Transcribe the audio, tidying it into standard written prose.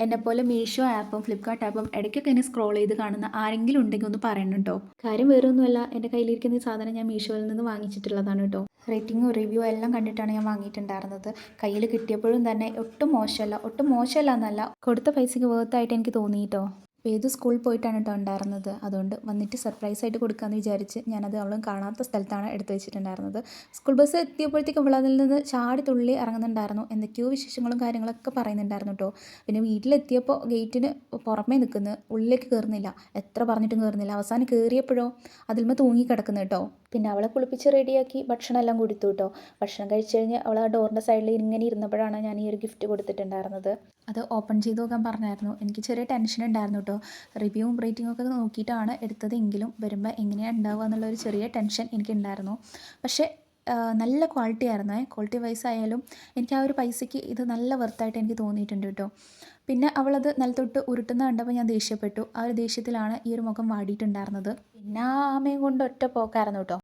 എന്നെപ്പോലെ മീഷോ ആപ്പും ഫ്ലിപ്കാർട്ട് ആപ്പും ഇടയ്ക്കൊക്കെ എന്നെ സ്ക്രോൾ ചെയ്ത് കാണുന്ന ആരെങ്കിലും ഉണ്ടെങ്കിൽ ഒന്ന് പറയണം കേട്ടോ. കാര്യം വേറൊന്നുമല്ല, എൻ്റെ കയ്യിലിരിക്കുന്ന ഈ സാധനം ഞാൻ മീഷോയിൽ നിന്ന് വാങ്ങിച്ചിട്ടുള്ളതാണ് കേട്ടോ. റേറ്റിങ്ങും റിവ്യൂ എല്ലാം കണ്ടിട്ടാണ് ഞാൻ വാങ്ങിയിട്ടുണ്ടായിരുന്നത്. കയ്യിൽ കിട്ടിയപ്പോഴും തന്നെ ഒട്ടും മോശമല്ല എന്നല്ല, കൊടുത്ത പൈസയ്ക്ക് വേർത്തായിട്ട് എനിക്ക് തോന്നിയിട്ടോ. ഏത് സ്കൂളിൽ പോയിട്ടാണ് കേട്ടോ ഉണ്ടായിരുന്നത്. അതുകൊണ്ട് വന്നിട്ട് സർപ്രൈസായിട്ട് കൊടുക്കാമെന്ന് വിചാരിച്ച് ഞാനത് അവളും കാണാത്ത സ്ഥലത്താണ് എടുത്ത് വെച്ചിട്ടുണ്ടായിരുന്നത്. സ്കൂൾ ബസ് എത്തിയപ്പോഴത്തേക്കും അവൾ അതിൽ നിന്ന് ചാടി തുള്ളി ഇറങ്ങുന്നുണ്ടായിരുന്നു. എന്തൊക്കെയോ വിശേഷങ്ങളും കാര്യങ്ങളൊക്കെ പറയുന്നുണ്ടായിരുന്നു കേട്ടോ. പിന്നെ വീട്ടിലെത്തിയപ്പോൾ ഗേറ്റിന് പുറമേ നിൽക്കുന്നു, ഉള്ളിലേക്ക് കയറുന്നില്ല. എത്ര പറഞ്ഞിട്ടും കയറുന്നില്ല. അവസാനം കയറിയപ്പോഴോ അതിൽമ തൂങ്ങി കിടക്കുന്നു കേട്ടോ. പിന്നെ അവളെ കുളിപ്പിച്ച് റെഡിയാക്കി ഭക്ഷണം എല്ലാം കൊടുത്തു കേട്ടോ. ഭക്ഷണം കഴിച്ച് കഴിഞ്ഞ് അവൾ ആ ഡോറിൻ്റെ സൈഡിൽ ഇങ്ങനെ ഇരുന്നപ്പോഴാണ് ഞാൻ ഈ ഒരു ഗിഫ്റ്റ് കൊടുത്തിട്ടുണ്ടായിരുന്നത്. അത് ഓപ്പൺ ചെയ്ത് നോക്കാൻ പറഞ്ഞായിരുന്നു. എനിക്ക് ചെറിയ ടെൻഷൻ ഉണ്ടായിരുന്നു കേട്ടോ. റിവ്യൂവും റേറ്റിംഗും ഒക്കെ നോക്കിയിട്ടാണ് എടുത്തതെങ്കിലും വരുമ്പോൾ എങ്ങനെയാണ് ഉണ്ടാവുക എന്നുള്ളൊരു ചെറിയ ടെൻഷൻ എനിക്കുണ്ടായിരുന്നു. പക്ഷേ നല്ല ക്വാളിറ്റി ആയിരുന്നേ. ക്വാളിറ്റി വൈസ് ആയാലും എനിക്ക് ആ ഒരു പൈസയ്ക്ക് ഇത് നല്ല വെർത്തായിട്ട് എനിക്ക് തോന്നിയിട്ടുണ്ട് കേട്ടോ. പിന്നെ അവളത് നിലത്തോട്ട് ഉരുട്ടുന്ന കണ്ടപ്പോൾ ഞാൻ ദേഷ്യപ്പെട്ടു. ആ ഒരു ദേഷ്യത്തിലാണ് ഈ ഒരു മുഖം വാടിയിട്ടുണ്ടായിരുന്നത്. പിന്നെ ആ ആമയും കൊണ്ട് ഒറ്റ പോക്കായിരുന്നു കേട്ടോ.